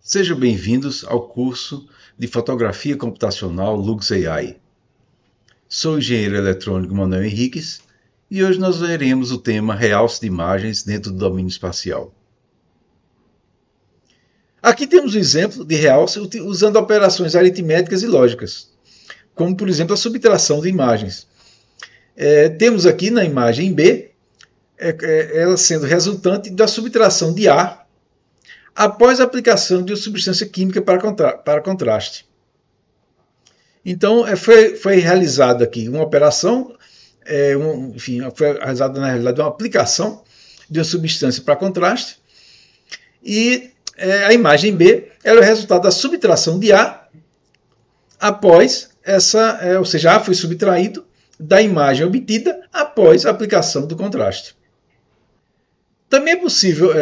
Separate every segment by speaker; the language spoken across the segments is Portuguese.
Speaker 1: Sejam bem-vindos ao curso de Fotografia Computacional Lux AI. Sou o engenheiro eletrônico Manuel Henriques e hoje nós veremos o tema realce de imagens dentro do domínio espacial. Aqui temos um exemplo de realce usando operações aritméticas e lógicas, como por exemplo a subtração de imagens. Temos aqui na imagem B, ela sendo resultante da subtração de A após a aplicação de uma substância química para contraste. Então, foi realizada aqui uma operação, foi realizada na realidade uma aplicação de uma substância para contraste, e a imagem B é o resultado da subtração de A após ou seja, A foi subtraído da imagem obtida após a aplicação do contraste. Também é possível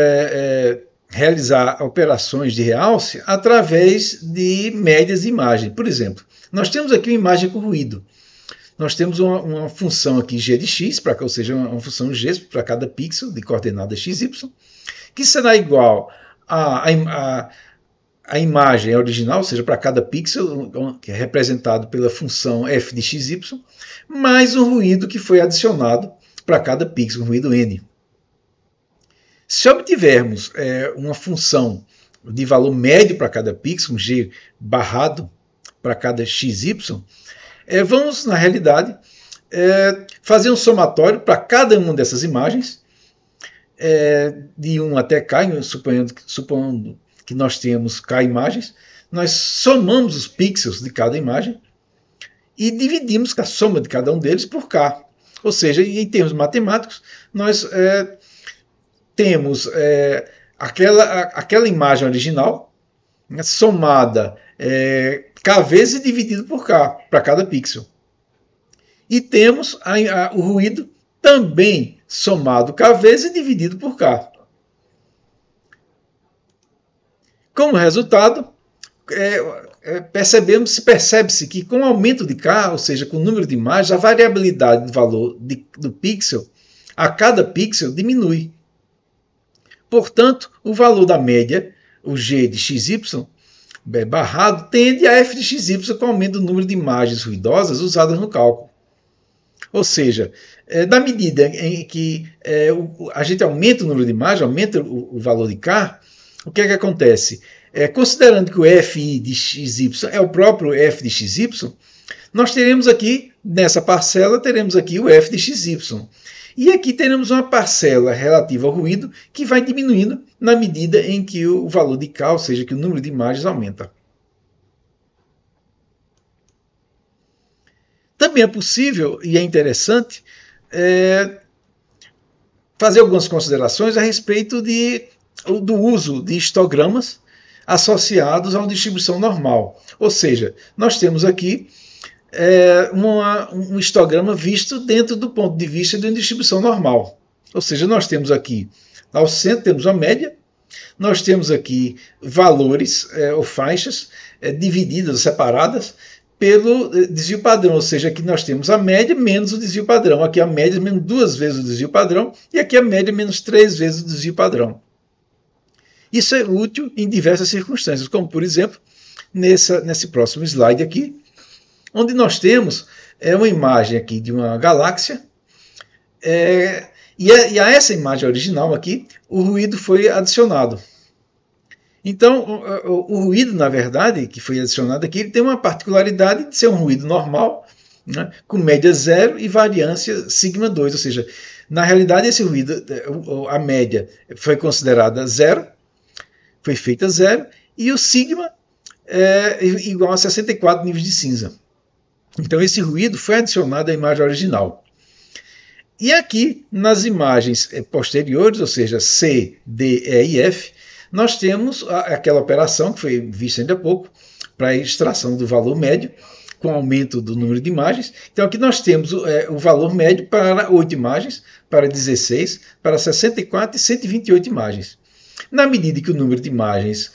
Speaker 1: realizar operações de realce através de médias de imagem. Por exemplo, nós temos aqui uma imagem com ruído. Nós temos uma função aqui g de x, ou seja, uma função g para cada pixel de coordenada xy, que será igual à imagem original, ou seja, para cada pixel, que é representado pela função f de xy, mais o ruído que foi adicionado para cada pixel, o ruído n. Se obtivermos uma função de valor médio para cada pixel, um g barrado para cada xy, vamos, na realidade, fazer um somatório para cada uma dessas imagens, de 1 até k, supondo que nós temos k imagens, nós somamos os pixels de cada imagem e dividimos a soma de cada um deles por k. Ou seja, em termos matemáticos, nós temos aquela imagem original, somada k vezes e dividido por k, para cada pixel. E temos o ruído também somado k vezes e dividido por k. Como resultado, percebe-se que com o aumento de k, ou seja, com o número de imagens, a variabilidade do valor do pixel a cada pixel diminui. Portanto, o valor da média, o g de xy, barrado, tende a f de xy com o aumento do número de imagens ruidosas usadas no cálculo. Ou seja, na medida em que a gente aumenta o número de imagens, aumenta o valor de k, o que é que acontece? Considerando que o fi de xy é o próprio f de xy, nós teremos aqui, nessa parcela, teremos aqui o f de xy. E aqui teremos uma parcela relativa ao ruído que vai diminuindo na medida em que o valor de k, ou seja, que o número de imagens aumenta. Também é possível e é interessante fazer algumas considerações a respeito do uso de histogramas associados a uma distribuição normal. Ou seja, nós temos aqui um histograma visto dentro do ponto de vista de uma distribuição normal. Ou seja, nós temos aqui, ao centro temos a média, nós temos aqui valores ou faixas divididas, separadas, pelo desvio padrão. Ou seja, aqui nós temos a média menos o desvio padrão. Aqui a média menos 2 vezes o desvio padrão e aqui a média menos 3 vezes o desvio padrão. Isso é útil em diversas circunstâncias, como por exemplo, nesse próximo slide aqui, onde nós temos uma imagem aqui de uma galáxia, e a essa imagem original aqui, o ruído foi adicionado. Então, o ruído, na verdade, que foi adicionado aqui, ele tem uma particularidade de ser um ruído normal, né, com média 0 e variância sigma 2, ou seja, na realidade esse ruído, a média foi considerada 0, foi feita 0, e o sigma é igual a 64 níveis de cinza. Então esse ruído foi adicionado à imagem original. E aqui, nas imagens posteriores, ou seja, C, D, E e F, nós temos aquela operação que foi vista ainda há pouco, para a extração do valor médio, com aumento do número de imagens. Então aqui nós temos o valor médio para 8 imagens, para 16, para 64 e 128 imagens. Na medida que o número de imagens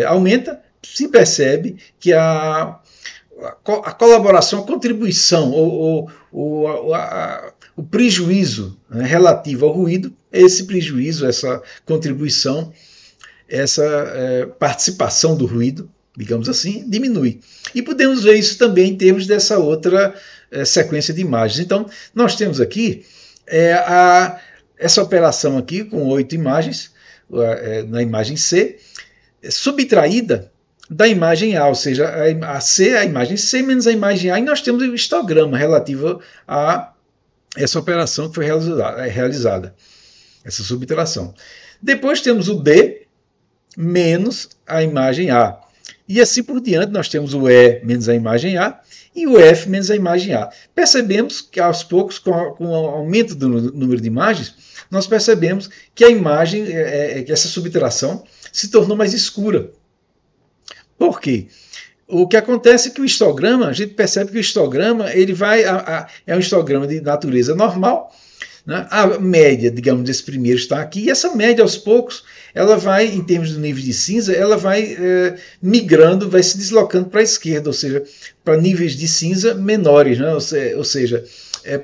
Speaker 1: aumenta, se percebe que a colaboração, a contribuição, o prejuízo relativo ao ruído, esse prejuízo, essa contribuição essa participação do ruído, digamos assim, diminui. E podemos ver isso também em termos dessa outra sequência de imagens. Então, nós temos aqui essa operação aqui com 8 imagens, na imagem C, subtraída da imagem A, ou seja, a C, a imagem C menos a imagem A, e nós temos o histograma relativo a essa operação que foi realizada, essa subtração. Depois temos o D menos a imagem A. E assim por diante, nós temos o E menos a imagem A e o F menos a imagem A. Percebemos que aos poucos, com o aumento do número de imagens, nós percebemos que a imagem, que essa subtração, se tornou mais escura. Por quê? O que acontece é que o histograma, a gente percebe que o histograma é um histograma de natureza normal, né? A média, digamos, desse primeiro está aqui, e essa média, aos poucos, ela vai, em termos do nível de cinza, ela vai migrando, vai se deslocando para a esquerda, ou seja, para níveis de cinza menores, né? Ou seja,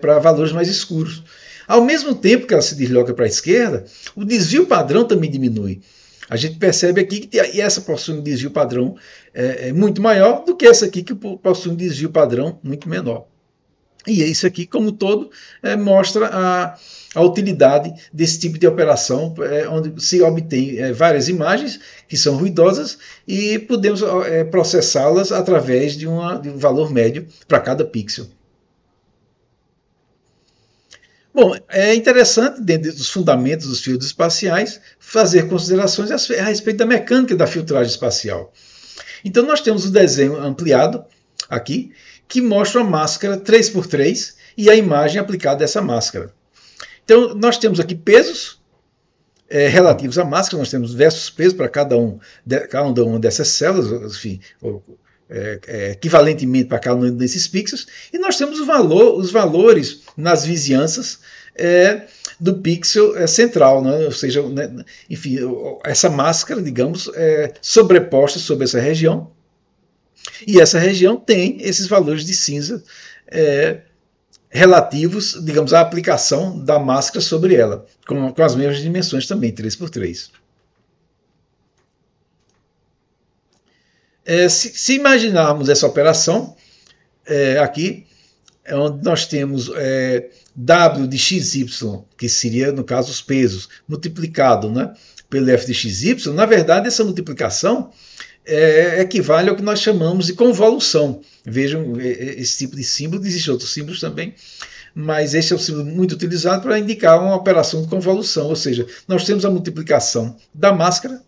Speaker 1: para valores mais escuros. Ao mesmo tempo que ela se desloca para a esquerda, o desvio padrão também diminui. A gente percebe aqui que essa possui um desvio padrão muito maior do que essa aqui, que possui um desvio padrão muito menor. E isso aqui, como um todo, mostra a utilidade desse tipo de operação, onde se obtém várias imagens que são ruidosas e podemos processá-las através de um valor médio para cada pixel. Bom, é interessante, dentro dos fundamentos dos filtros espaciais, fazer considerações a respeito da mecânica da filtragem espacial. Então, nós temos o desenho ampliado aqui, que mostra a máscara 3x3 e a imagem aplicada a essa máscara. Então, nós temos aqui pesos relativos à máscara, nós temos diversos pesos para cada uma dessas células, enfim, equivalentemente para cada um desses pixels, e nós temos os valores nas vizinhanças do pixel central, né? Ou seja, né, enfim, essa máscara, digamos, sobreposta sobre essa região, e essa região tem esses valores de cinza relativos, digamos, à aplicação da máscara sobre ela, com as mesmas dimensões também, 3x3. Se imaginarmos essa operação aqui, onde nós temos W de XY, que seria, no caso, os pesos, multiplicado, né, pelo F de XY, na verdade, essa multiplicação equivale ao que nós chamamos de convolução. Vejam esse tipo de símbolo, existem outros símbolos também, mas esse é um símbolo muito utilizado para indicar uma operação de convolução, ou seja, nós temos a multiplicação da máscara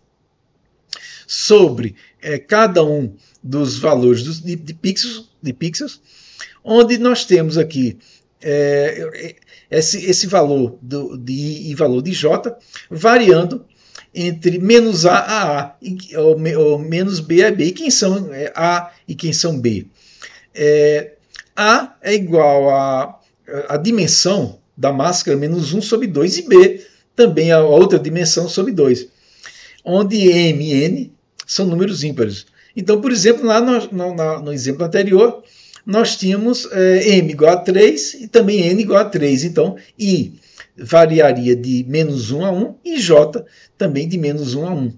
Speaker 1: sobre cada um dos valores de pixels, onde nós temos aqui esse valor de I e valor de J variando entre menos A a A, ou menos B a B. E quem são A e quem são B? A é igual a dimensão da máscara menos 1 sobre 2, e B também a outra dimensão sobre 2, onde M e N são números ímpares. Então, por exemplo, lá no exemplo anterior, nós tínhamos M igual a 3 e também N igual a 3. Então, I variaria de menos 1 a 1 e J também de menos 1 a 1.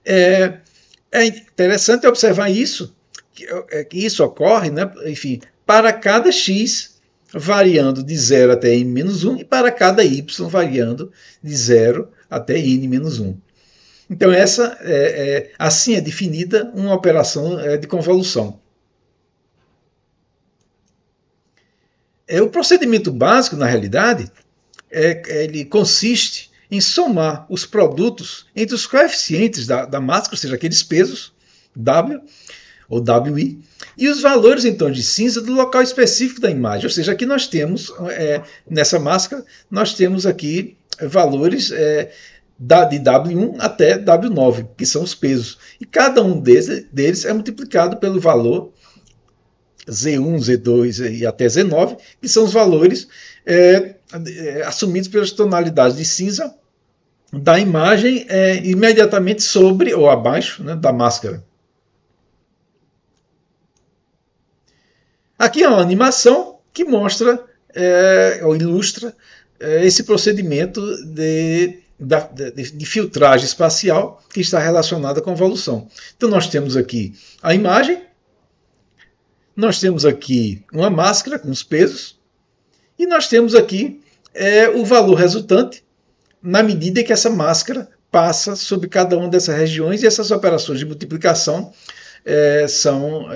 Speaker 1: É interessante observar isso, que isso ocorre, né, enfim, para cada X variando de 0 até N menos 1 e para cada Y variando de 0 até N menos 1. Então, assim é definida uma operação de convolução. O procedimento básico, na realidade, ele consiste em somar os produtos entre os coeficientes da máscara, ou seja, aqueles pesos, W ou WI, e os valores, então, de cinza do local específico da imagem. Ou seja, aqui nós temos, nessa máscara, nós temos aqui valores de W1 até W9, que são os pesos. E cada um deles é multiplicado pelo valor Z1, Z2 e até Z9, que são os valores assumidos pelas tonalidades de cinza da imagem imediatamente sobre ou abaixo, né, da máscara. Aqui é uma animação que mostra ou ilustra esse procedimento de filtragem espacial que está relacionada com a evolução. Então nós temos aqui a imagem, nós temos aqui uma máscara com os pesos, e nós temos aqui o valor resultante na medida que essa máscara passa sobre cada uma dessas regiões, e essas operações de multiplicação são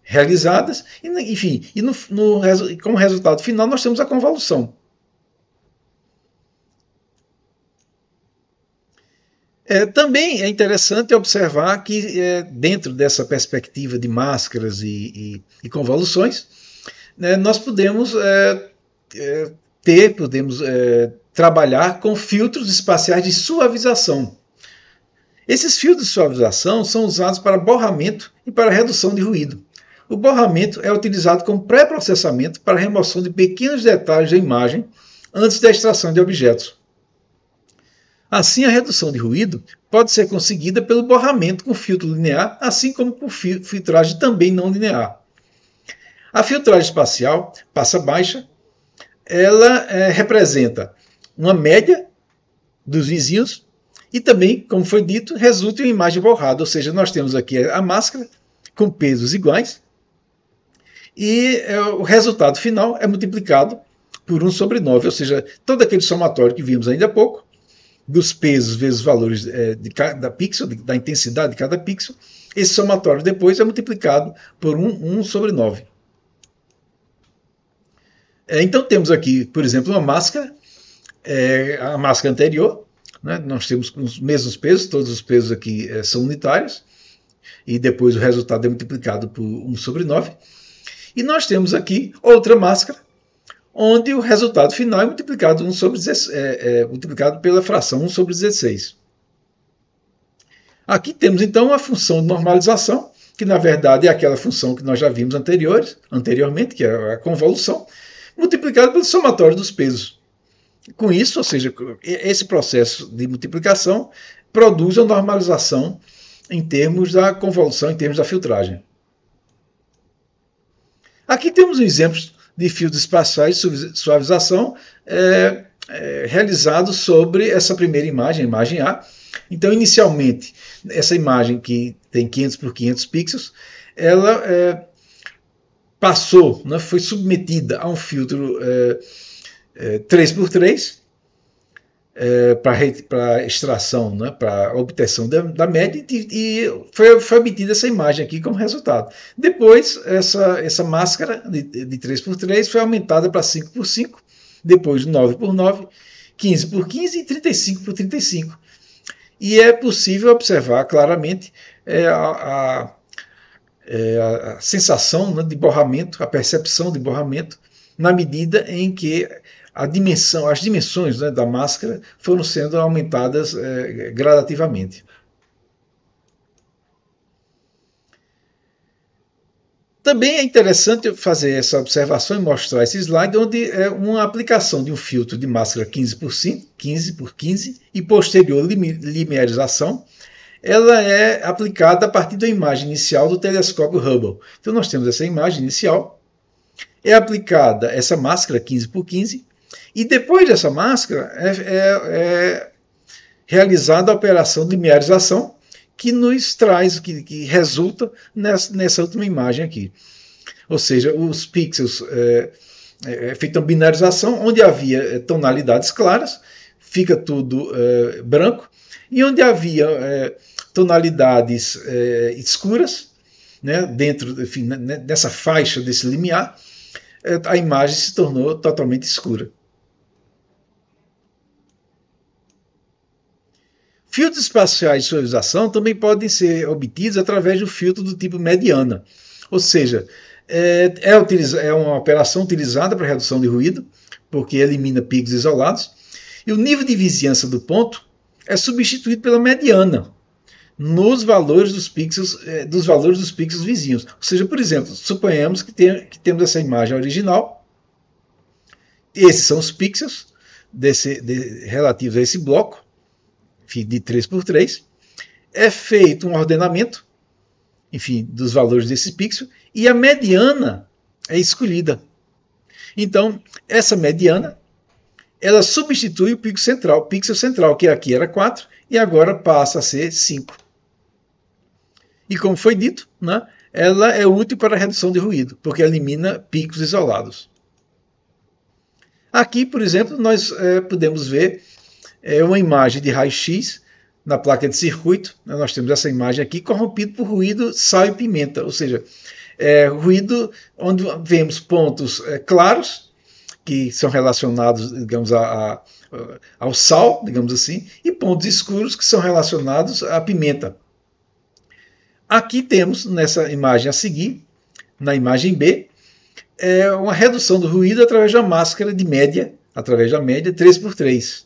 Speaker 1: realizadas, enfim, e como resultado final nós temos a convolução. Também é interessante observar que, dentro dessa perspectiva de máscaras e convoluções, nós podemos trabalhar com filtros espaciais de suavização. Esses filtros de suavização são usados para borramento e para redução de ruído. O borramento é utilizado como pré-processamento para a remoção de pequenos detalhes da imagem antes da extração de objetos. Assim, a redução de ruído pode ser conseguida pelo borramento com filtro linear, assim como por filtragem também não linear. A filtragem espacial, passa baixa, ela representa uma média dos vizinhos e também, como foi dito, resulta em uma imagem borrada, ou seja, nós temos aqui a máscara com pesos iguais e o resultado final é multiplicado por 1/9, ou seja, todo aquele somatório que vimos ainda há pouco, dos pesos vezes os valores de cada pixel, da intensidade de cada pixel, esse somatório depois é multiplicado por 1/9. Então temos aqui, por exemplo, uma máscara, a máscara anterior, né? Nós temos os mesmos pesos, todos os pesos aqui são unitários, e depois o resultado é multiplicado por 1/9. E nós temos aqui outra máscara, onde o resultado final é multiplicado, multiplicado pela fração 1/16. Aqui temos então a função de normalização, que na verdade é aquela função que nós já vimos anteriormente, que é a convolução, multiplicado pelo somatório dos pesos. Com isso, ou seja, esse processo de multiplicação produz a normalização em termos da convolução, em termos da filtragem. Aqui temos um exemplo de filtros espaciais de suavização realizado sobre essa primeira imagem, a imagem A. Então, inicialmente, essa imagem que tem 500 por 500 pixels, ela passou, né, foi submetida a um filtro 3x3 para extração, né, para obtenção da média, e foi obtida essa imagem aqui como resultado. Depois, essa máscara de 3x3 foi aumentada para 5x5, depois 9x9, 15x15 e 35x35. E é possível observar claramente a sensação, né, de borramento, a percepção de borramento, na medida em que as dimensões, né, da máscara foram sendo aumentadas gradativamente. Também é interessante fazer essa observação e mostrar esse slide, onde é uma aplicação de um filtro de máscara 15x15 e posterior linearização, ela é aplicada a partir da imagem inicial do telescópio Hubble. Então nós temos essa imagem inicial, é aplicada essa máscara 15x15, e depois dessa máscara é realizada a operação de linearização, que nos traz, que resulta nessa última imagem aqui. Ou seja, os pixels é feita uma binarização, onde havia tonalidades claras, fica tudo branco, e onde havia tonalidades escuras, né, dentro, enfim, nessa faixa desse limiar, a imagem se tornou totalmente escura. Filtros espaciais de suavização também podem ser obtidos através do filtro do tipo mediana, ou seja, é uma operação utilizada para redução de ruído, porque elimina picos isolados, e o nível de vizinhança do ponto é substituído pela mediana nos valores dos pixels, vizinhos. Ou seja, por exemplo, suponhamos que temos essa imagem original, esses são os pixels relativos a esse bloco, enfim, de 3x3, é feito um ordenamento, enfim, dos valores desse pixel, e a mediana é escolhida. Então, essa mediana ela substitui o pixel central, que aqui era 4, e agora passa a ser 5. E como foi dito, né, ela é útil para a redução de ruído, porque elimina picos isolados. Aqui, por exemplo, nós podemos ver uma imagem de raio-x na placa de circuito. Nós temos essa imagem aqui corrompido por ruído sal e pimenta, ou seja, ruído onde vemos pontos claros, que são relacionados, digamos, ao sal, digamos assim, e pontos escuros que são relacionados à pimenta. Aqui temos, nessa imagem a seguir, na imagem B, uma redução do ruído através da máscara de média, através da média 3x3.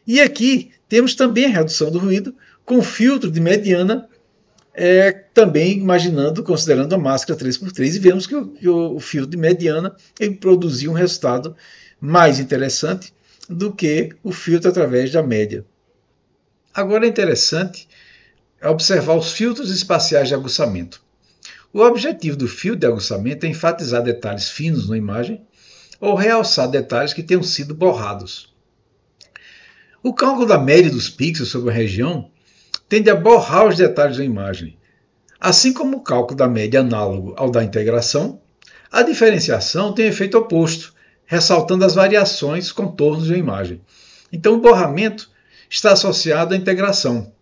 Speaker 1: E aqui temos também a redução do ruído com filtro de mediana, também imaginando, considerando a máscara 3x3, e vemos que o filtro de mediana ele produziu um resultado mais interessante do que o filtro através da média. Agora é interessante observar os filtros espaciais de aguçamento. O objetivo do filtro de aguçamento é enfatizar detalhes finos na imagem ou realçar detalhes que tenham sido borrados. O cálculo da média dos pixels sobre a região tende a borrar os detalhes da imagem. Assim como o cálculo da média é análogo ao da integração, a diferenciação tem efeito oposto, ressaltando as variações, contornos da imagem. Então o borramento está associado à integração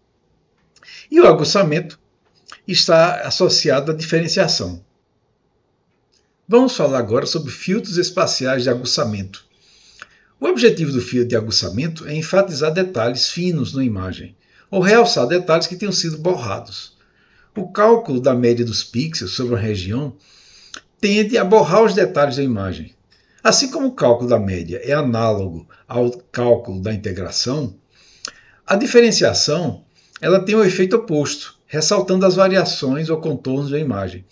Speaker 1: e o aguçamento está associado à diferenciação. Vamos falar agora sobre filtros espaciais de aguçamento. O objetivo do filtro de aguçamento é enfatizar detalhes finos na imagem, ou realçar detalhes que tenham sido borrados. O cálculo da média dos pixels sobre uma região tende a borrar os detalhes da imagem. Assim como o cálculo da média é análogo ao cálculo da integração, a diferenciação ela tem o efeito oposto, ressaltando as variações ou contornos da imagem.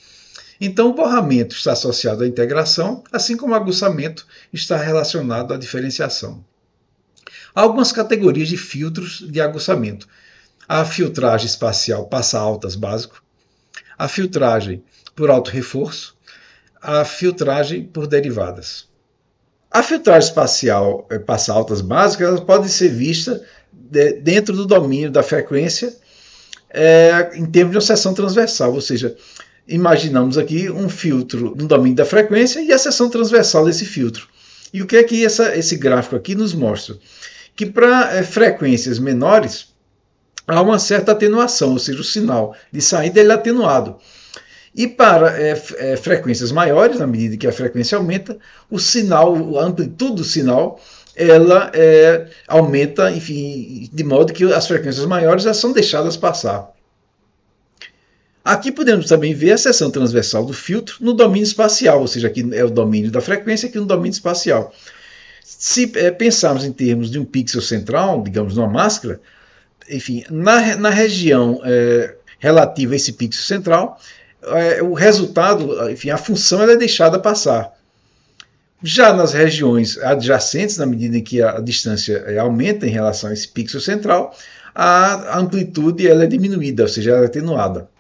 Speaker 1: Então, o borramento está associado à integração, assim como o aguçamento está relacionado à diferenciação. Há algumas categorias de filtros de aguçamento. A filtragem espacial passa-altas básico, a filtragem por alto reforço, a filtragem por derivadas. A filtragem espacial passa-altas básica ela pode ser vista dentro do domínio da frequência em termos de uma seção transversal, ou seja, imaginamos aqui um filtro no domínio da frequência e a seção transversal desse filtro. E o que é que esse gráfico aqui nos mostra? Que para frequências menores há uma certa atenuação, ou seja, o sinal de saída ele é atenuado. E para frequências maiores, na medida que a frequência aumenta, o sinal, a amplitude do sinal, ela aumenta, enfim, de modo que as frequências maiores já são deixadas passar. Aqui podemos também ver a seção transversal do filtro no domínio espacial, ou seja, aqui é o domínio da frequência, aqui no domínio espacial. Se pensarmos em termos de um pixel central, digamos numa máscara, enfim, na região relativa a esse pixel central, o resultado, enfim, a função ela é deixada passar. Já nas regiões adjacentes, na medida em que a distância aumenta em relação a esse pixel central, a amplitude ela é diminuída, ou seja, ela é atenuada.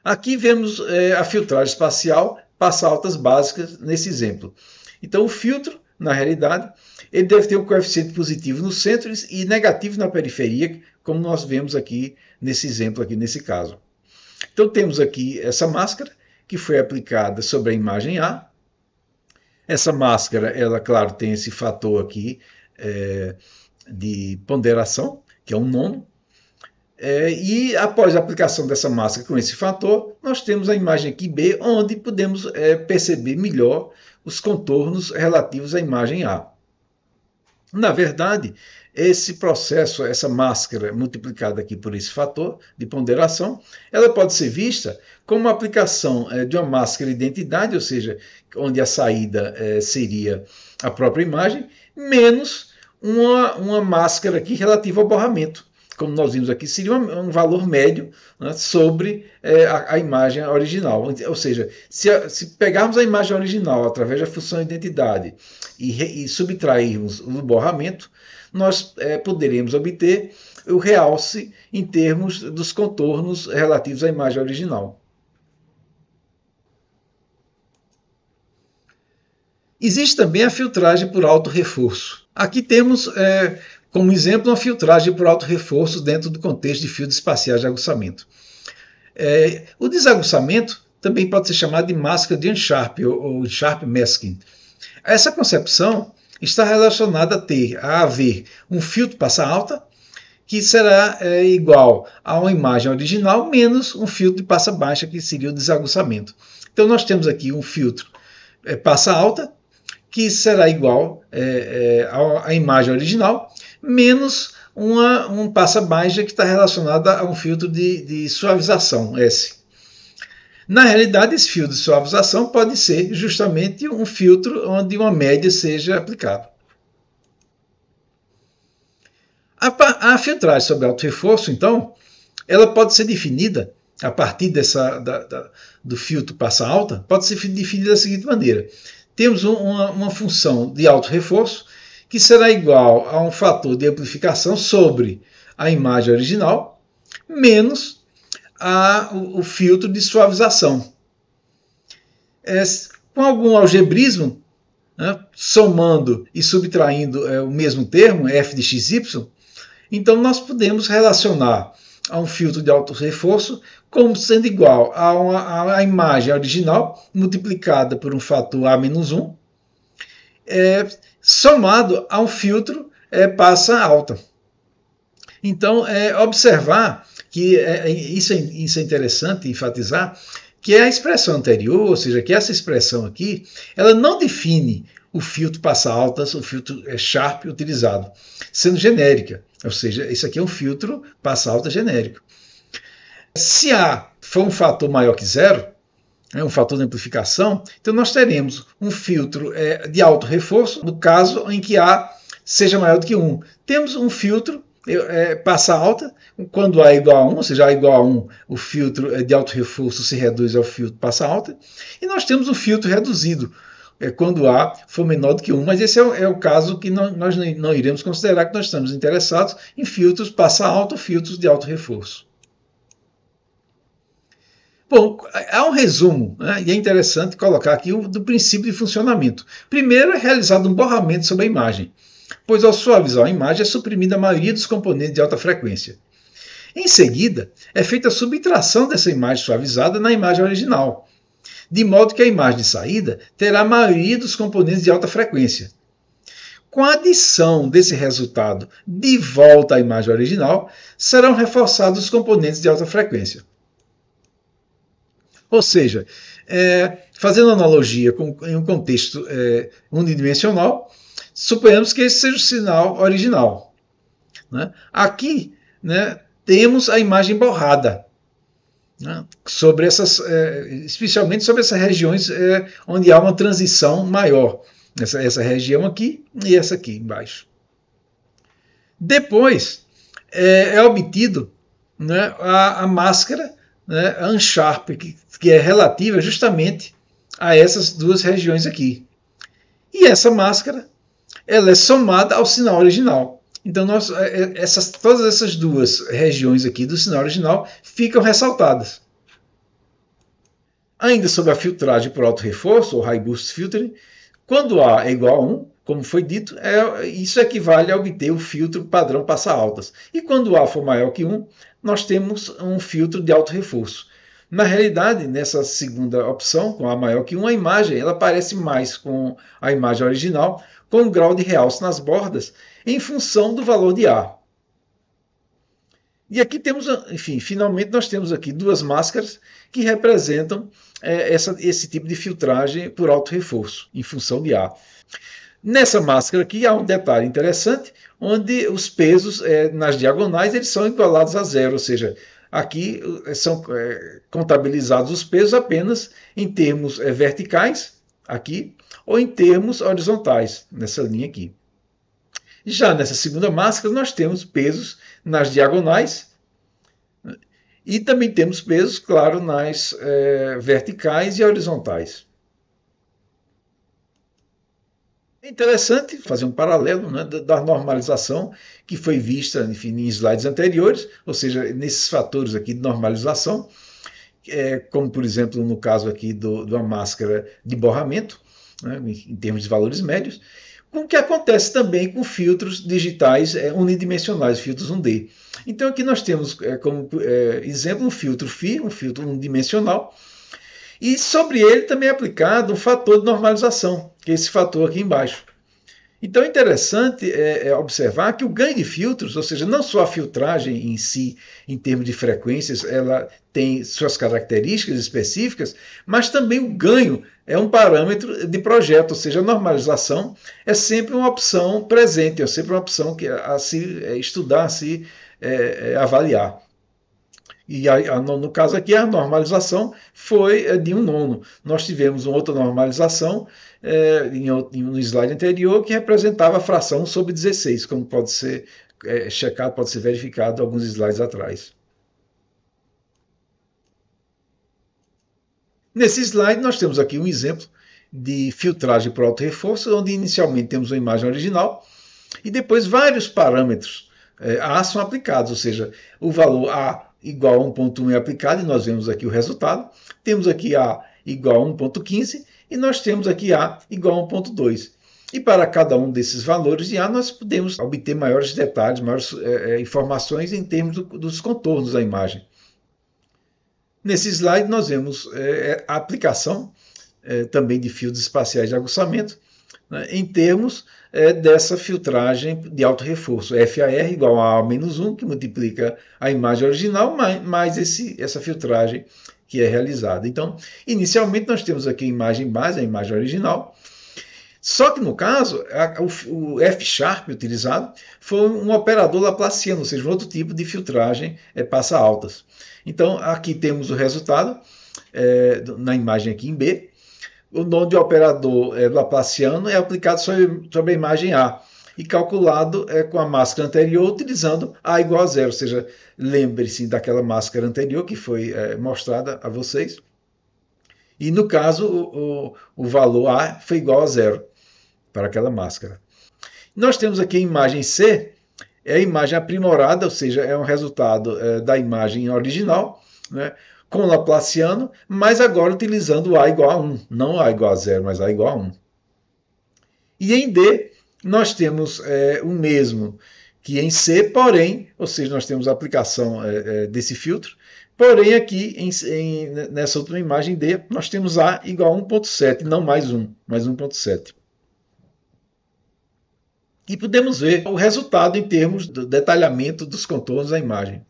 Speaker 1: Aqui vemos a filtragem espacial passa-altas básicas nesse exemplo. Então o filtro, na realidade, ele deve ter um coeficiente positivo no centro e negativo na periferia, como nós vemos aqui nesse exemplo, aqui nesse caso. Então temos aqui essa máscara que foi aplicada sobre a imagem A. Essa máscara, ela, claro, tem esse fator aqui de ponderação, que é um nono. E após a aplicação dessa máscara com esse fator, nós temos a imagem aqui B, onde podemos perceber melhor os contornos relativos à imagem A. Na verdade, esse processo, essa máscara multiplicada aqui por esse fator de ponderação, ela pode ser vista como uma aplicação de uma máscara de identidade, ou seja, onde a saída seria a própria imagem, menos uma máscara aqui relativa ao borramento. Como nós vimos aqui, seria um valor médio, né, sobre a imagem original. Ou seja, se pegarmos a imagem original através da função identidade e subtrairmos o borramento, nós poderemos obter o realce em termos dos contornos relativos à imagem original. Existe também a filtragem por alto reforço. Aqui temos como exemplo uma filtragem por alto reforço dentro do contexto de fios espaciais de aguçamento. O desaguçamento também pode ser chamado de máscara de Unsharp ou Sharp Masking. Essa concepção está relacionada a haver um filtro passa alta que será igual a uma imagem original menos um filtro de passa baixa, que seria o desaguçamento. Então nós temos aqui um filtro passa alta que será igual à imagem original menos um passa baixa que está relacionada a um filtro de suavização, S. Na realidade, esse filtro de suavização pode ser justamente um filtro onde uma média seja aplicada. A filtragem sobre alto reforço, então, ela pode ser definida a partir do filtro passa alta, pode ser definida da seguinte maneira. Temos uma função de alto reforço que será igual a um fator de amplificação sobre a imagem original menos o filtro de suavização. Com algum algebrismo, né, somando e subtraindo o mesmo termo, f de xy, então nós podemos relacionar a um filtro de alto reforço como sendo igual a imagem original multiplicada por um fator A-1, somado a um filtro passa alta. Então, observar que isso é interessante enfatizar, que a expressão anterior, ou seja, que essa expressão aqui, ela não define o filtro passa altas, o filtro Sharp utilizado, sendo genérica. Ou seja, isso aqui é um filtro passa alta genérico. Se A for um fator maior que zero, um fator de amplificação, então nós teremos um filtro de alto reforço, no caso em que A seja maior do que 1. Temos um filtro passa alta, quando A é igual a 1, ou seja, A é igual a 1, o filtro de alto reforço se reduz ao filtro passa alta, e nós temos um filtro reduzido, quando A for menor do que 1, mas esse é o caso que nós não iremos considerar, que nós estamos interessados em filtros passa alta ou filtros de alto reforço. Bom, há um resumo, né, e é interessante colocar aqui do princípio de funcionamento. Primeiro é realizado um borramento sobre a imagem, pois ao suavizar a imagem é suprimida a maioria dos componentes de alta frequência. Em seguida, é feita a subtração dessa imagem suavizada na imagem original, de modo que a imagem de saída terá a maioria dos componentes de alta frequência. Com a adição desse resultado de volta à imagem original, serão reforçados os componentes de alta frequência. Ou seja, fazendo analogia em um contexto unidimensional, suponhamos que esse seja o sinal original. Né? Aqui, né, temos a imagem borrada, né, sobre especialmente sobre essas regiões onde há uma transição maior. Essa região aqui e essa aqui embaixo. Depois é obtido, né, a máscara, né, a Unsharp, que é relativa justamente a essas duas regiões aqui. E essa máscara ela é somada ao sinal original. Então, todas essas duas regiões aqui do sinal original ficam ressaltadas. Ainda sobre a filtragem por alto reforço, ou High Boost Filtering, quando A é igual a 1, como foi dito, isso equivale a obter o filtro padrão passa altas. E quando A for maior que 1, nós temos um filtro de alto reforço. Na realidade, nessa segunda opção, com A maior que 1, a imagem ela parece mais com a imagem original, com um grau de realce nas bordas, em função do valor de A. E aqui temos, enfim, finalmente nós temos aqui duas máscaras que representam esse tipo de filtragem por alto reforço, em função de A. Nessa máscara aqui há um detalhe interessante, onde os pesos nas diagonais eles são igualados a zero, ou seja, aqui são contabilizados os pesos apenas em termos verticais, aqui, ou em termos horizontais, nessa linha aqui. Já nessa segunda máscara nós temos pesos nas diagonais e também temos pesos, claro, nas verticais e horizontais. É interessante fazer um paralelo, né, da normalização que foi vista, enfim, em slides anteriores, ou seja, nesses fatores aqui de normalização, como por exemplo no caso aqui de uma máscara de borramento, né, em termos de valores médios, com o que acontece também com filtros digitais unidimensionais, filtros 1D. Então aqui nós temos como exemplo um filtro Phi, um filtro unidimensional, e sobre ele também é aplicado um fator de normalização, que é esse fator aqui embaixo. Então é interessante observar que o ganho de filtros, ou seja, não só a filtragem em si, em termos de frequências, ela tem suas características específicas, mas também o ganho é um parâmetro de projeto, ou seja, a normalização é sempre uma opção presente, é sempre uma opção a se estudar, a se avaliar. E no caso aqui, a normalização foi de 1/9. Nós tivemos uma outra normalização no slide anterior que representava a fração 1/16, como pode ser checado, pode ser verificado alguns slides atrás. Nesse slide nós temos aqui um exemplo de filtragem por alto reforço, onde inicialmente temos uma imagem original e depois vários parâmetros A são aplicados, ou seja, o valor A igual a 1.1 é aplicado e nós vemos aqui o resultado. Temos aqui A igual a 1.15 e nós temos aqui A igual a 1.2. E para cada um desses valores de A nós podemos obter maiores detalhes, maiores informações em termos dos contornos da imagem. Nesse slide nós vemos a aplicação também de filtros espaciais de aguçamento, né, em termos dessa filtragem de alto reforço, FAR igual a A-1, que multiplica a imagem original, mais essa filtragem que é realizada. Então, inicialmente nós temos aqui a imagem base, a imagem original, só que no caso, o F# utilizado foi um operador laplaciano, ou seja, um outro tipo de filtragem passa-altas. Então, aqui temos o resultado, na imagem aqui em B, onde o operador laplaciano é aplicado sobre a imagem A e calculado com a máscara anterior utilizando A igual a 0, ou seja, lembre-se daquela máscara anterior que foi mostrada a vocês. E no caso, o valor A foi igual a 0 para aquela máscara. Nós temos aqui a imagem C, é a imagem aprimorada, ou seja, é um resultado da imagem original, né, com o laplaciano, mas agora utilizando A igual a 1, não A igual a 0, mas A igual a 1. E em D, nós temos o mesmo que em C, porém, ou seja, nós temos a aplicação desse filtro, porém aqui nessa outra imagem D, nós temos A igual a 1.7, não mais 1, mais 1.7. E podemos ver o resultado em termos do detalhamento dos contornos da imagem.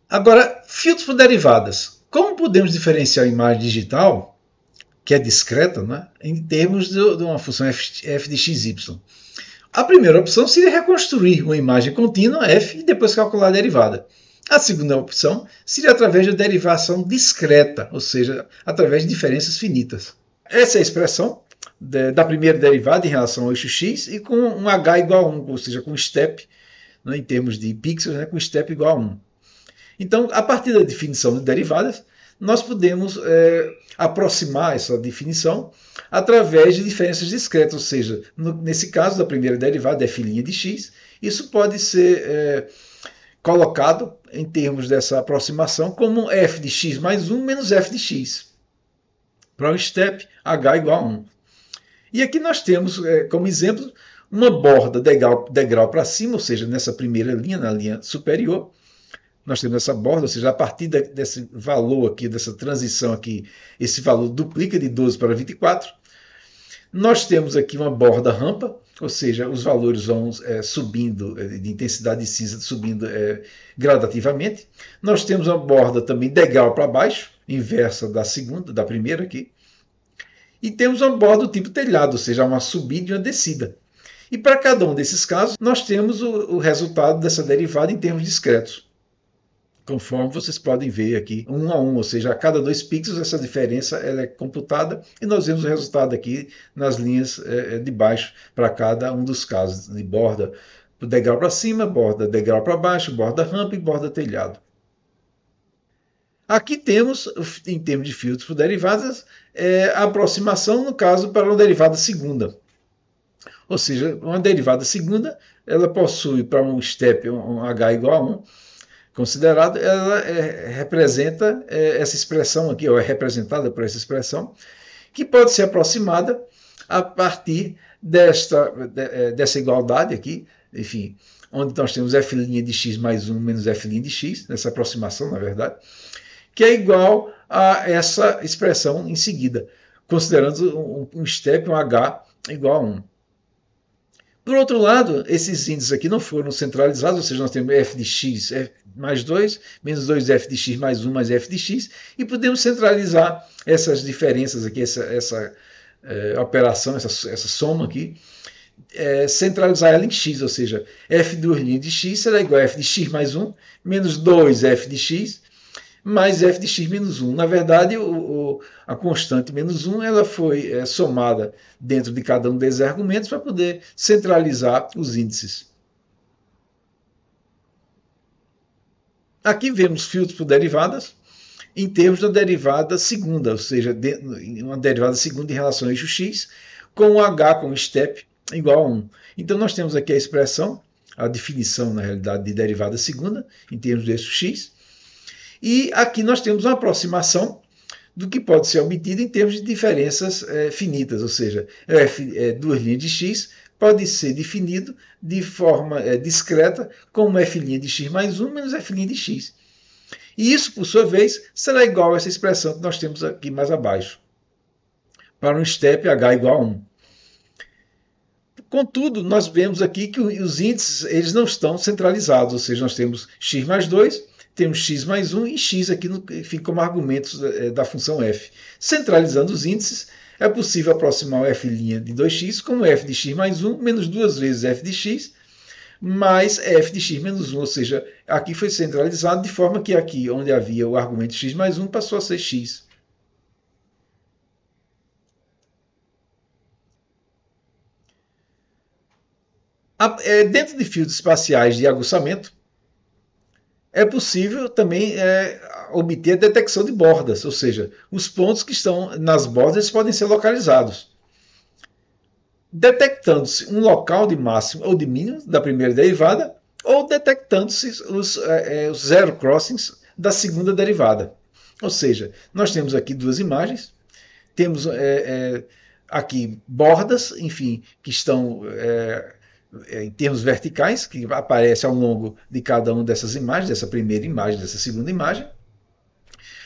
Speaker 1: Agora, filtros por derivadas. Como podemos diferenciar a imagem digital, que é discreta, né, em termos de uma função f de xy? A primeira opção seria reconstruir uma imagem contínua, f, e depois calcular a derivada. A segunda opção seria através da derivação discreta, ou seja, através de diferenças finitas. Essa é a expressão da primeira derivada em relação ao eixo x e com um h igual a 1, ou seja, com step, né, em termos de pixels, né, com step igual a 1. Então, a partir da definição de derivadas, nós podemos aproximar essa definição através de diferenças discretas, ou seja, nesse caso da primeira derivada, f' de x, isso pode ser colocado em termos dessa aproximação como f de x mais 1 menos f de x, para o step h igual a 1. E aqui nós temos, como exemplo, uma borda degrau para cima, ou seja, nessa primeira linha, na linha superior, nós temos essa borda, ou seja, a partir desse valor aqui, dessa transição aqui, esse valor duplica de 12 para 24. Nós temos aqui uma borda rampa, ou seja, os valores vão subindo, de intensidade de cinza subindo gradativamente. Nós temos uma borda também degrau para baixo, inversa da primeira aqui. E temos uma borda do tipo telhado, ou seja, uma subida e uma descida. E para cada um desses casos, nós temos o resultado dessa derivada em termos discretos, conforme vocês podem ver aqui, 1 a 1, ou seja, a cada 2 pixels essa diferença ela é computada e nós vemos o resultado aqui nas linhas de baixo para cada um dos casos, de borda degrau para cima, borda degrau para baixo, borda rampa e borda telhado. Aqui temos, em termos de filtros por derivadas, a aproximação, no caso, para uma derivada segunda. Ou seja, uma derivada segunda, ela possui para um step um h igual a 1, considerado, ela representa essa expressão aqui, ou é representada por essa expressão, que pode ser aproximada a partir dessa igualdade aqui, enfim, onde nós temos f' de x mais 1 menos f' de x, nessa aproximação, na verdade, que é igual a essa expressão em seguida, considerando um step, um h igual a 1. Por outro lado, esses índices aqui não foram centralizados, ou seja, nós temos f de x mais 2, menos 2f de x mais 1 mais f de x, e podemos centralizar essas diferenças aqui, essa operação, essa soma aqui, centralizar ela em x, ou seja, f' de x será igual a f de x mais 1, menos 2f de x, mais f de x menos 1. Na verdade, a constante menos 1 ela foi somada dentro de cada um desses argumentos para poder centralizar os índices. Aqui vemos filtros por derivadas em termos da derivada segunda, ou seja, uma derivada segunda em relação ao eixo x, com o h com step igual a 1. Então nós temos aqui a expressão, a definição, na realidade, de derivada segunda em termos do eixo x. E aqui nós temos uma aproximação do que pode ser obtido em termos de diferenças finitas, ou seja, duas linhas de x pode ser definido de forma discreta como f' de x mais 1 menos f' de x. E isso, por sua vez, será igual a essa expressão que nós temos aqui mais abaixo, para um step h igual a 1. Contudo, nós vemos aqui que os índices eles não estão centralizados, ou seja, nós temos x mais 2, temos x mais 1 e x aqui enfim, como argumentos da função f. Centralizando os índices, é possível aproximar o f' de 2x como f de x mais 1 menos 2 vezes f de x mais f de x menos 1, ou seja, aqui foi centralizado de forma que aqui, onde havia o argumento x mais 1, passou a ser x. Dentro de fios espaciais de aguçamento, é possível também obter a detecção de bordas, ou seja, os pontos que estão nas bordas podem ser localizados. Detectando-se um local de máximo ou de mínimo da primeira derivada, ou detectando-se os zero crossings da segunda derivada. Ou seja, nós temos aqui duas imagens, temos aqui bordas, enfim, que estão em termos verticais, que aparece ao longo de cada uma dessas imagens, dessa primeira imagem, dessa segunda imagem.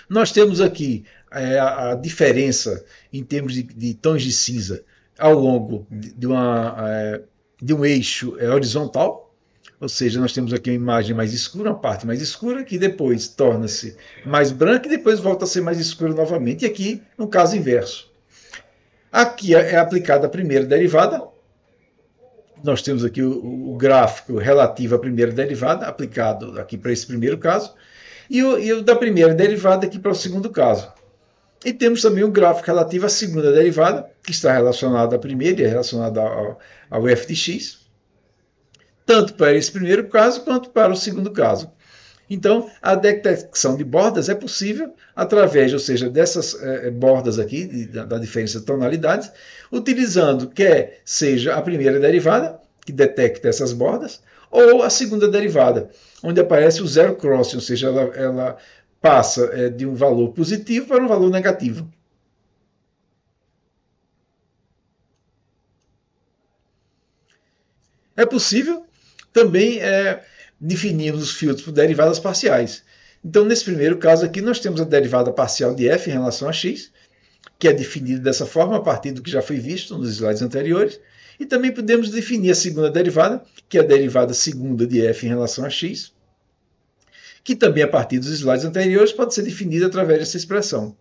Speaker 1: Nós temos aqui a diferença em termos de tons de cinza ao longo de um eixo horizontal, ou seja, nós temos aqui uma imagem mais escura, uma parte mais escura, que depois torna-se mais branca e depois volta a ser mais escura novamente, e aqui no caso inverso. Aqui é aplicada a primeira derivada, nós temos aqui o gráfico relativo à primeira derivada, aplicado aqui para esse primeiro caso, e o da primeira derivada aqui para o segundo caso. E temos também o gráfico relativo à segunda derivada, que está relacionado à primeira e é relacionado ao f de x, tanto para esse primeiro caso quanto para o segundo caso. Então, a detecção de bordas é possível através, ou seja, dessas bordas aqui, da diferença de tonalidades, utilizando quer seja a primeira derivada, que detecta essas bordas, ou a segunda derivada, onde aparece o zero crossing, ou seja, ela passa de um valor positivo para um valor negativo. É possível também definirmos os filtros por derivadas parciais. Então, nesse primeiro caso aqui, nós temos a derivada parcial de f em relação a x, que é definida dessa forma a partir do que já foi visto nos slides anteriores. E também podemos definir a segunda derivada, que é a derivada segunda de f em relação a x, que também a partir dos slides anteriores pode ser definida através dessa expressão.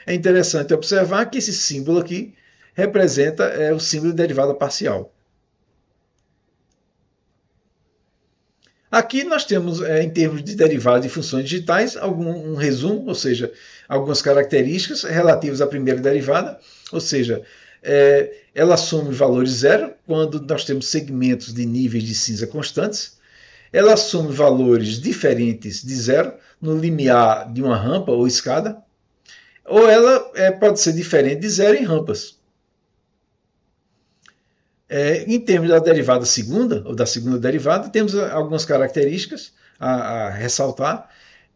Speaker 1: É interessante observar que esse símbolo aqui representa o símbolo de derivada parcial. Aqui nós temos, em termos de derivadas de funções digitais, um resumo, ou seja, algumas características relativas à primeira derivada, ou seja, ela assume valores zero quando nós temos segmentos de níveis de cinza constantes, ela assume valores diferentes de zero no limiar de uma rampa ou escada, ou ela pode ser diferente de zero em rampas. Em termos da derivada segunda, ou da segunda derivada, temos algumas características, a ressaltar,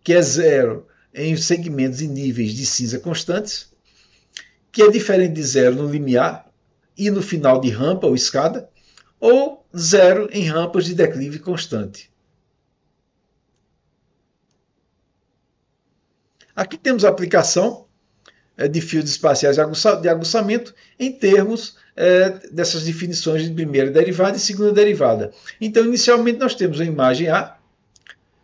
Speaker 1: que é 0 em segmentos e níveis de cinza constantes, que é diferente de 0 no limiar e no final de rampa ou escada, ou 0 em rampas de declive constante. Aqui temos a aplicação de fios espaciais de aguçamento em termos dessas definições de primeira derivada e segunda derivada. Então, inicialmente, nós temos a imagem A,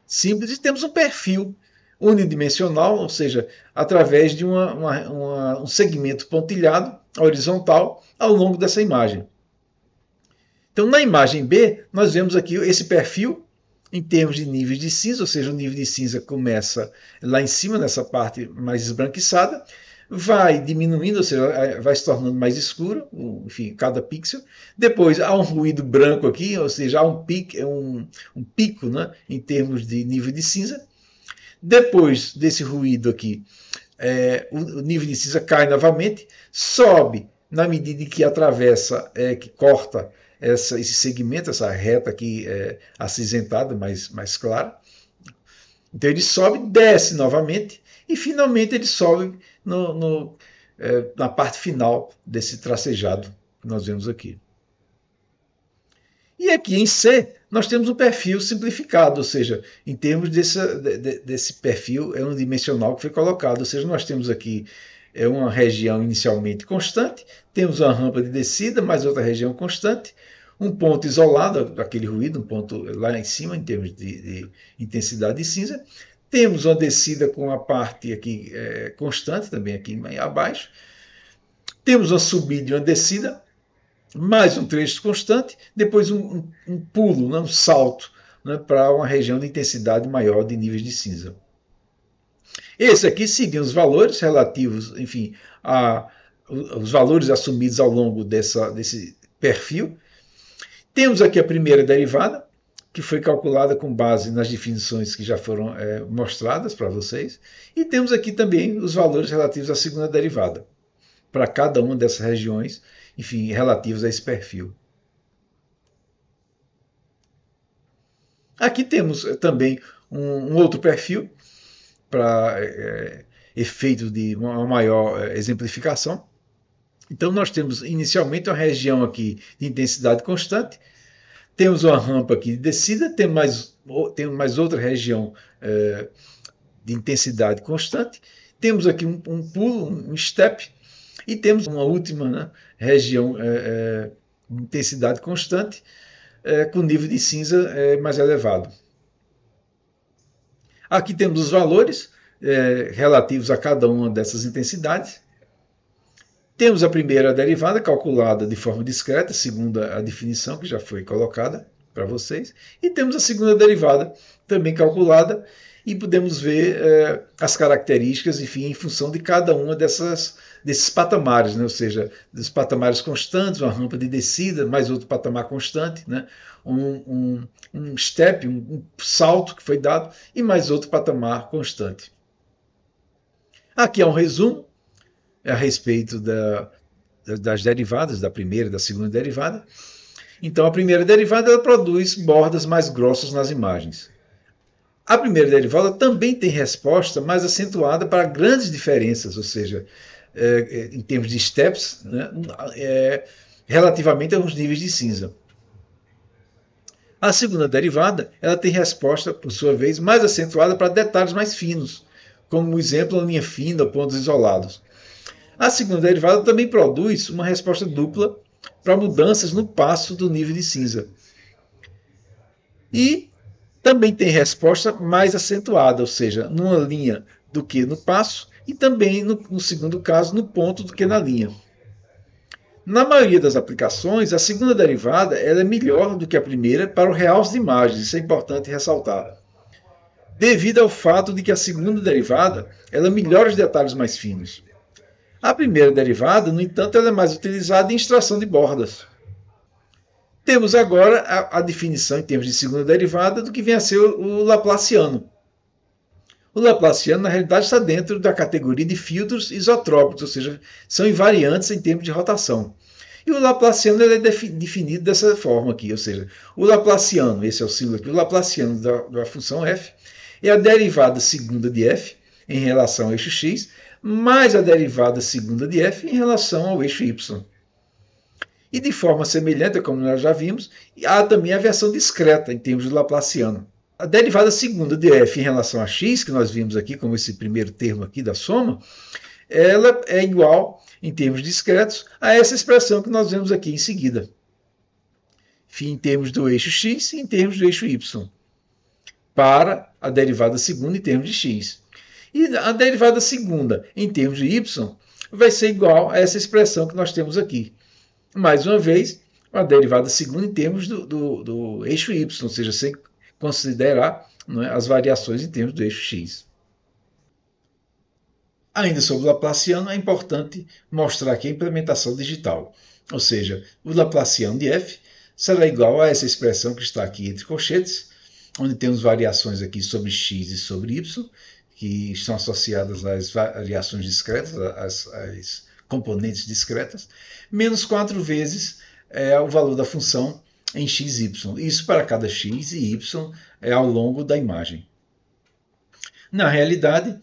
Speaker 1: simples, e temos um perfil unidimensional, ou seja, através de um segmento pontilhado, horizontal, ao longo dessa imagem. Então, na imagem B, nós vemos aqui esse perfil em termos de níveis de cinza, ou seja, o nível de cinza começa lá em cima, nessa parte mais esbranquiçada, vai diminuindo, ou seja, vai se tornando mais escuro, enfim, cada pixel. Depois há um ruído branco aqui, ou seja, há um pico, né, em termos de nível de cinza. Depois desse ruído aqui, o nível de cinza cai novamente, sobe na medida em que atravessa, que corta esse segmento, essa reta aqui acinzentada, mais clara. Então ele sobe, desce novamente e finalmente ele sobe na parte final desse tracejado que nós vemos aqui. E aqui em C nós temos um perfil simplificado, ou seja, em termos desse perfil unidimensional que foi colocado, ou seja, nós temos aqui uma região inicialmente constante, temos uma rampa de descida, mais outra região constante, um ponto isolado daquele ruído, um ponto lá em cima em termos de intensidade de cinza. Temos uma descida com a parte aqui constante, também aqui abaixo. Temos uma subida e uma descida, mais um trecho constante, depois um pulo, um salto, né, para uma região de intensidade maior de níveis de cinza. Esse aqui seguem os valores relativos, enfim, os valores assumidos ao longo desse perfil. Temos aqui a primeira derivada, que foi calculada com base nas definições que já foram mostradas para vocês. E temos aqui também os valores relativos à segunda derivada, para cada uma dessas regiões, enfim, relativos a esse perfil. Aqui temos também um outro perfil, para efeito de uma maior exemplificação. Então nós temos inicialmente uma região aqui de intensidade constante, temos uma rampa aqui de descida, temos mais outra região de intensidade constante, temos aqui um pulo, um step, e temos uma última, né, região de intensidade constante, com nível de cinza mais elevado. Aqui temos os valores relativos a cada uma dessas intensidades. Temos a primeira derivada calculada de forma discreta, segundo a definição que já foi colocada para vocês. E temos a segunda derivada também calculada e podemos ver as características, enfim, em função de cada uma desses patamares, né? Ou seja, dos patamares constantes, uma rampa de descida, mais outro patamar constante, né? um step, um salto que foi dado e mais outro patamar constante. Aqui é um resumo a respeito das derivadas, da primeira e da segunda derivada. Então, a primeira derivada ela produz bordas mais grossas nas imagens. A primeira derivada também tem resposta mais acentuada para grandes diferenças, ou seja, em termos de steps, né, relativamente aos níveis de cinza. A segunda derivada ela tem resposta, por sua vez, mais acentuada para detalhes mais finos, como, por exemplo, a linha fina ou pontos isolados. A segunda derivada também produz uma resposta dupla para mudanças no passo do nível de cinza. E também tem resposta mais acentuada, ou seja, numa linha do que no passo, e também, no segundo caso, no ponto do que na linha. Na maioria das aplicações, a segunda derivada ela é melhor do que a primeira para o realce de imagens, isso é importante ressaltar. Devido ao fato de que a segunda derivada ela melhora os detalhes mais finos. A primeira derivada, no entanto, ela é mais utilizada em extração de bordas. Temos agora a definição em termos de segunda derivada do que vem a ser o Laplaciano. O Laplaciano, na realidade, está dentro da categoria de filtros isotrópicos, ou seja, são invariantes em termos de rotação. E o Laplaciano ele é definido dessa forma aqui, ou seja, o Laplaciano, esse é o símbolo aqui, o Laplaciano da função f é a derivada segunda de f em relação ao eixo x, mais a derivada segunda de f em relação ao eixo y. E de forma semelhante, como nós já vimos, há também a versão discreta em termos de Laplaciano. A derivada segunda de f em relação a x, que nós vimos aqui como esse primeiro termo aqui da soma, ela é igual, em termos discretos, a essa expressão que nós vemos aqui em seguida. Em termos do eixo x e em termos do eixo y. Para a derivada segunda em termos de x. E a derivada segunda em termos de y vai ser igual a essa expressão que nós temos aqui. Mais uma vez, a derivada segunda em termos do eixo y, ou seja, sem considerar, não é, as variações em termos do eixo x. Ainda sobre o Laplaciano, é importante mostrar aqui a implementação digital. Ou seja, o Laplaciano de f será igual a essa expressão que está aqui entre colchetes, onde temos variações aqui sobre x e sobre y, que estão associadas às variações discretas, às componentes discretas, menos 4 vezes o valor da função em x, y. Isso para cada x e y ao longo da imagem. Na realidade,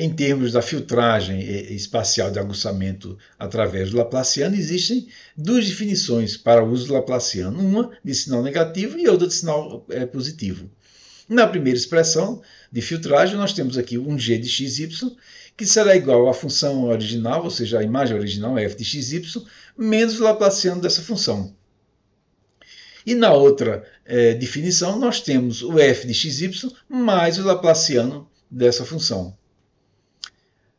Speaker 1: em termos da filtragem espacial de aguçamento através do Laplaciano, existem duas definições para o uso do Laplaciano, uma de sinal negativo e outra de sinal positivo. Na primeira expressão de filtragem, nós temos aqui um g de xy, que será igual à função original, ou seja, a imagem original f de xy, menos o Laplaciano dessa função. E na outra definição, nós temos o f de xy mais o Laplaciano dessa função.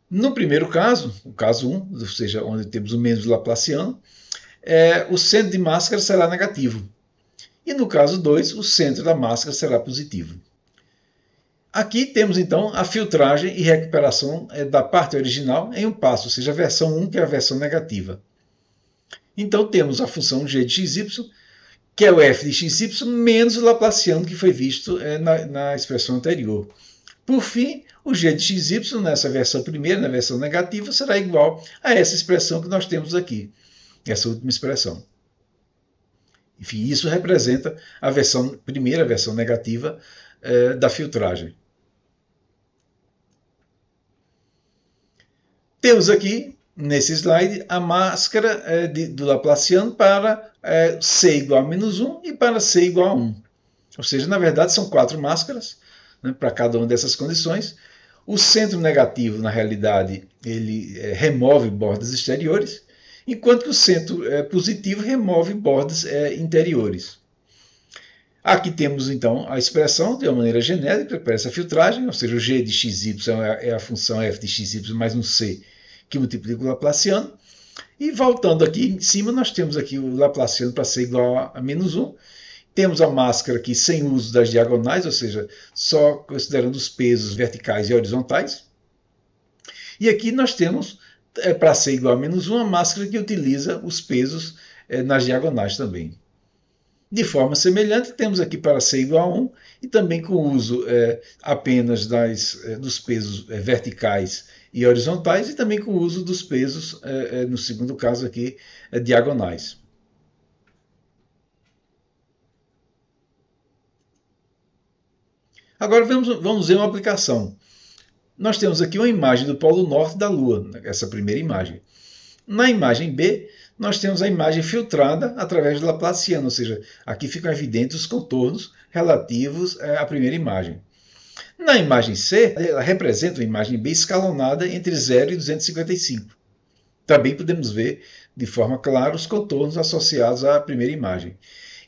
Speaker 1: No primeiro caso, o caso 1, ou seja, onde temos o menos Laplaciano, o centro de máscara será negativo. E no caso 2, o centro da máscara será positivo. Aqui temos então a filtragem e recuperação da parte original em um passo, ou seja, a versão 1, que é a versão negativa. Então temos a função g de xy, que é o f de xy, menos o Laplaciano que foi visto na expressão anterior. Por fim, o g de xy, nessa versão primeira, na versão negativa, será igual a essa expressão que nós temos aqui, essa última expressão. Enfim, isso representa a versão primeira, a versão negativa da filtragem. Temos aqui, nesse slide, a máscara do Laplaciano para c igual a menos 1 e para c igual a 1. Ou seja, na verdade, são 4 máscaras, né, para cada uma dessas condições. O centro negativo, na realidade, ele remove bordas exteriores, enquanto que o centro positivo remove bordas interiores. Aqui temos, então, a expressão de uma maneira genérica para essa filtragem, ou seja, o g de xy é a função f de xy mais um c que multiplica o Laplaciano. E voltando aqui em cima, nós temos aqui o Laplaciano para c igual a menos 1. Temos a máscara aqui sem uso das diagonais, ou seja, só considerando os pesos verticais e horizontais. E aqui nós temos, para c igual a menos 1, a máscara que utiliza os pesos nas diagonais também. De forma semelhante, temos aqui para c igual a 1, e também com o uso apenas dos pesos verticais e horizontais, e também com o uso dos pesos, no segundo caso aqui, diagonais. Agora vamos ver uma aplicação. Nós temos aqui uma imagem do Polo Norte da Lua, essa primeira imagem. Na imagem B, nós temos a imagem filtrada através do Laplaciano, ou seja, aqui ficam evidentes os contornos relativos à primeira imagem. Na imagem C, ela representa a imagem B escalonada entre 0 e 255. Também podemos ver de forma clara os contornos associados à primeira imagem.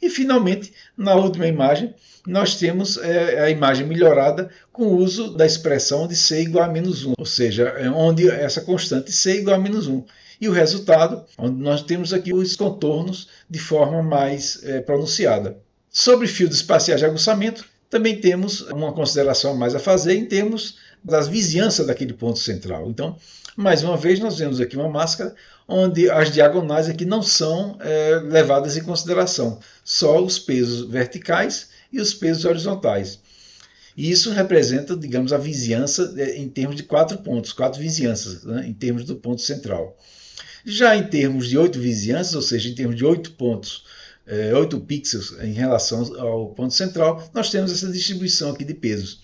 Speaker 1: E, finalmente, na última imagem, nós temos a imagem melhorada com o uso da expressão de c igual a menos 1, ou seja, onde essa constante c igual a menos 1. E o resultado, onde nós temos aqui os contornos de forma mais pronunciada. Sobre fios espaciais de aguçamento, também temos uma consideração mais a fazer em termos das vizinhanças daquele ponto central. Então, mais uma vez, nós vemos aqui uma máscara onde as diagonais aqui não são levadas em consideração, só os pesos verticais e os pesos horizontais. E isso representa, digamos, a vizinhança em termos de 4 pontos, 4 vizinhanças, né, em termos do ponto central. Já em termos de 8 vizinhanças, ou seja, em termos de 8 pontos, 8 pixels em relação ao ponto central, nós temos essa distribuição aqui de pesos.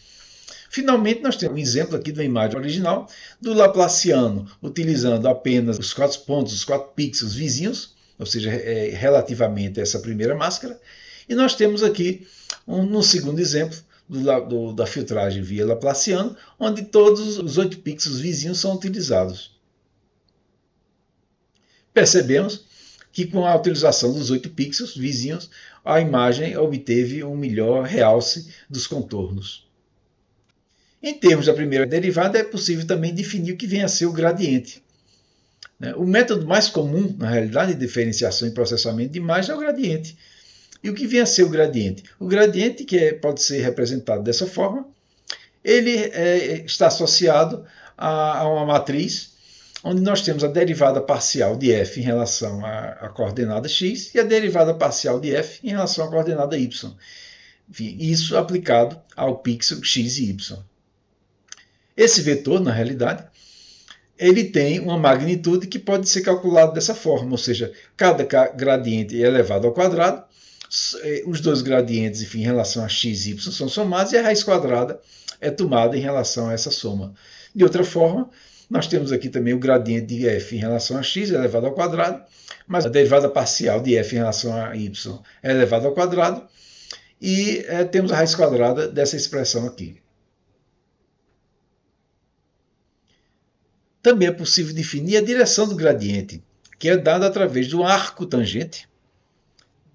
Speaker 1: Finalmente, nós temos um exemplo aqui da imagem original do Laplaciano, utilizando apenas os 4 pontos, os 4 pixels vizinhos, ou seja, relativamente a essa primeira máscara. E nós temos aqui, no segundo exemplo, da filtragem via Laplaciano, onde todos os 8 pixels vizinhos são utilizados. Percebemos que com a utilização dos 8 pixels vizinhos, a imagem obteve um melhor realce dos contornos. Em termos da primeira derivada, é possível também definir o que vem a ser o gradiente. O método mais comum, na realidade, de diferenciação e processamento de imagem é o gradiente. E o que vem a ser o gradiente? O gradiente, que pode ser representado dessa forma, ele está associado a uma matriz onde nós temos a derivada parcial de f em relação à coordenada x e a derivada parcial de f em relação à coordenada y. Enfim, isso aplicado ao pixel x e y. Esse vetor, na realidade, ele tem uma magnitude que pode ser calculada dessa forma, ou seja, cada gradiente é elevado ao quadrado, os dois gradientes, enfim, em relação a x e y são somados e a raiz quadrada é tomada em relação a essa soma. De outra forma, nós temos aqui também o gradiente de f em relação a x elevado ao quadrado, mas a derivada parcial de f em relação a y é elevada ao quadrado e temos a raiz quadrada dessa expressão aqui. Também é possível definir a direção do gradiente, que é dada através do arco tangente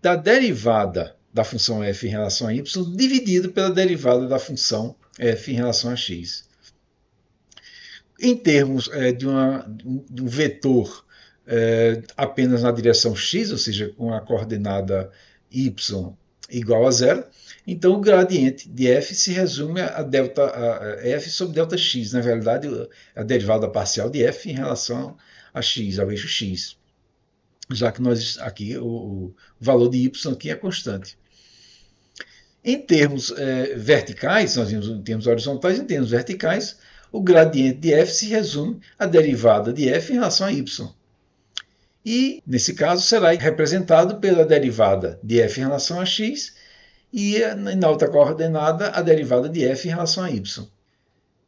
Speaker 1: da derivada da função f em relação a y dividido pela derivada da função f em relação a x. Em termos de um vetor apenas na direção x, ou seja, com a coordenada y igual a zero, então o gradiente de f se resume a f sobre delta x, na verdade a derivada parcial de f em relação a x, ao eixo x, já que nós aqui o valor de y aqui é constante. Em termos verticais, nós vimos em termos horizontais, em termos verticais, o gradiente de f se resume a derivada de f em relação a y. E, nesse caso, será representado pela derivada de f em relação a x e, na outra coordenada, a derivada de f em relação a y.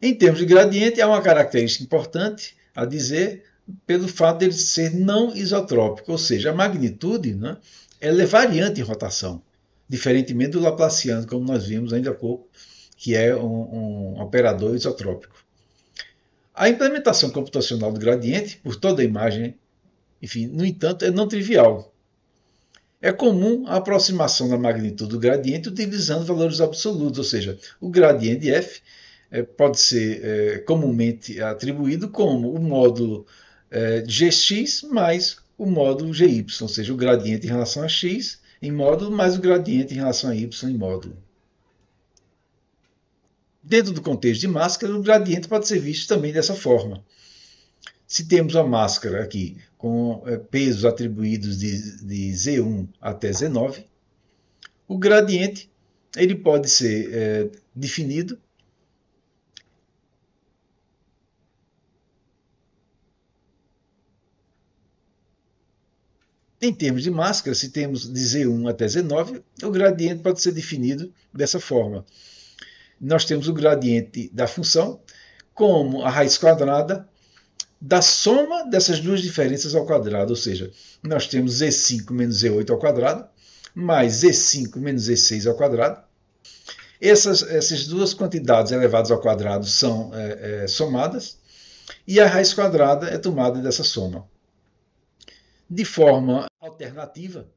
Speaker 1: Em termos de gradiente, há uma característica importante a dizer pelo fato de ele ser não isotrópico, ou seja, a magnitude, né, ela é variante em rotação, diferentemente do Laplaciano, como nós vimos ainda há pouco, que é um operador isotrópico. A implementação computacional do gradiente por toda a imagem, enfim, no entanto, é não trivial. É comum a aproximação da magnitude do gradiente utilizando valores absolutos, ou seja, o gradiente de f pode ser comumente atribuído como o módulo gx mais o módulo gy, ou seja, o gradiente em relação a x em módulo mais o gradiente em relação a y em módulo. Dentro do contexto de máscara, o gradiente pode ser visto também dessa forma. Se temos a máscara aqui com pesos atribuídos de Z1 até Z9, o gradiente ele pode ser definido em termos de máscara. Se temos de Z1 até Z9, o gradiente pode ser definido dessa forma. Nós temos o gradiente da função como a raiz quadrada da soma dessas duas diferenças ao quadrado, ou seja, nós temos Z5 menos Z8 ao quadrado, mais Z5 menos Z6 ao quadrado. Essas duas quantidades elevadas ao quadrado são somadas, e a raiz quadrada é tomada dessa soma. De forma alternativa,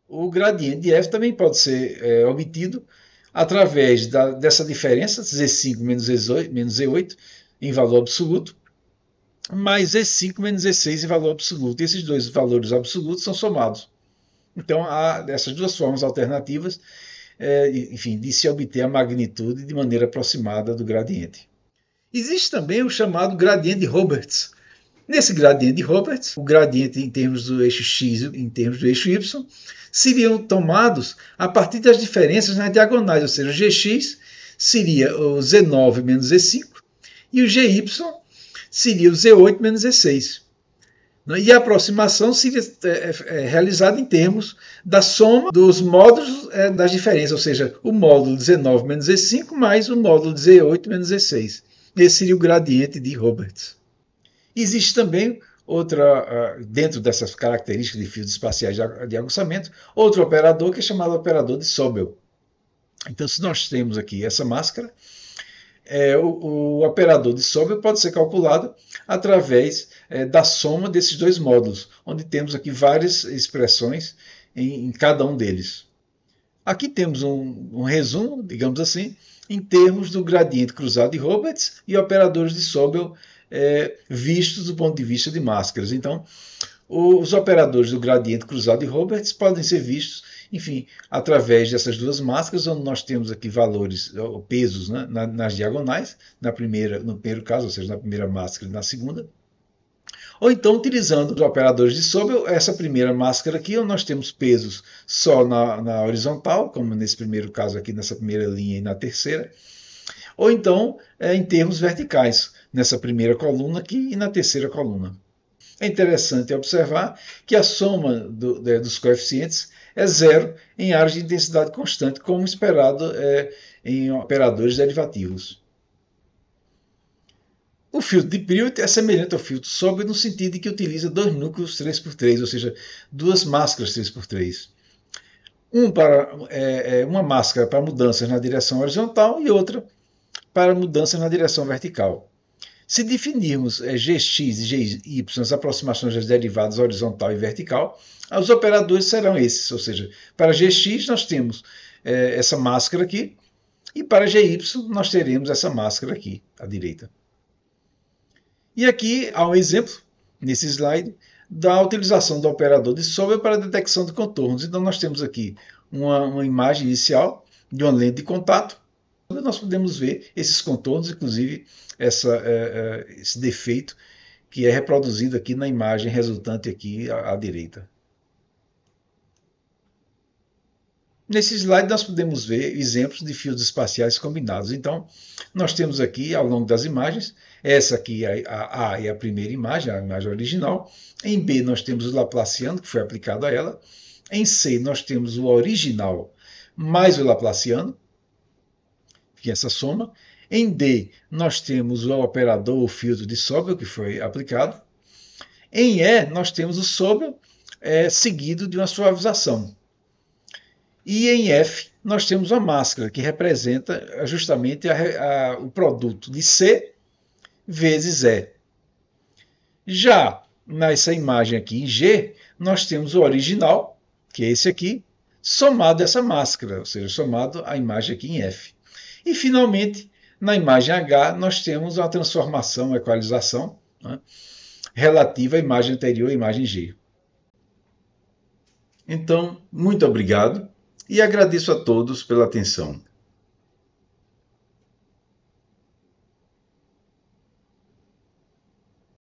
Speaker 1: o gradiente de f também pode ser obtido através dessa diferença, Z5 menos Z8, em valor absoluto, mais Z5 menos Z6 em valor absoluto. E esses dois valores absolutos são somados. Então, há essas duas formas alternativas, enfim, de se obter a magnitude de maneira aproximada do gradiente. Existe também o chamado gradiente de Roberts. Nesse gradiente de Roberts, o gradiente em termos do eixo x e em termos do eixo y seriam tomados a partir das diferenças nas diagonais, ou seja, o gx seria o Z9 menos Z5 e o gy seria o Z8 menos Z6. E a aproximação seria realizada em termos da soma dos módulos das diferenças, ou seja, o módulo 19 menos E5 mais o módulo 18 menos E6. Esse seria o gradiente de Roberts. Existe também outra, dentro dessas características de fios espaciais de aguçamento, outro operador que é chamado operador de Sobel. Então, se nós temos aqui essa máscara, o operador de Sobel pode ser calculado através da soma desses dois módulos, onde temos aqui várias expressões em cada um deles. Aqui temos um resumo, digamos assim, em termos do gradiente cruzado de Roberts e operadores de Sobel vistos do ponto de vista de máscaras. Então, os operadores do gradiente cruzado de Roberts podem ser vistos, enfim, através dessas duas máscaras, onde nós temos aqui valores, ou pesos, né, nas diagonais, no primeiro caso, ou seja, na primeira máscara e na segunda. Ou então, utilizando os operadores de Sobel, essa primeira máscara aqui, onde nós temos pesos só na horizontal, como nesse primeiro caso aqui, nessa primeira linha e na terceira. Ou então, em termos verticais, nessa primeira coluna aqui e na terceira coluna. É interessante observar que a soma dos coeficientes é zero em áreas de intensidade constante, como esperado em operadores derivativos. O filtro de Privet é semelhante ao filtro Sobel no sentido de que utiliza dois núcleos 3x3, ou seja, duas máscaras 3x3. Uma máscara para mudanças na direção horizontal e outra para mudanças na direção vertical. Se definirmos Gx e Gy, as aproximações das derivadas horizontal e vertical, os operadores serão esses, ou seja, para Gx nós temos essa máscara aqui, e para Gy nós teremos essa máscara aqui, à direita. E aqui há um exemplo, nesse slide, da utilização do operador de Sobel para a detecção de contornos. Então nós temos aqui uma imagem inicial de uma lente de contato, onde nós podemos ver esses contornos, inclusive esse defeito que é reproduzido aqui na imagem resultante aqui à direita. Nesse slide nós podemos ver exemplos de fios espaciais combinados. Então, nós temos aqui, ao longo das imagens, essa aqui a A é a primeira imagem, a imagem original. Em B nós temos o Laplaciano, que foi aplicado a ela. Em C nós temos o original mais o Laplaciano, que é essa soma. Em D nós temos o operador, o filtro de Sobel, que foi aplicado. Em E nós temos o Sobel seguido de uma suavização. E em F, nós temos uma máscara, que representa justamente o produto de C vezes E. Já nessa imagem aqui em G, nós temos o original, que é esse aqui, somado a essa máscara, ou seja, somado à imagem aqui em F. E, finalmente, na imagem H, nós temos a transformação, a equalização, né, relativa à imagem anterior, à imagem G. Então, muito obrigado. E agradeço a todos pela atenção.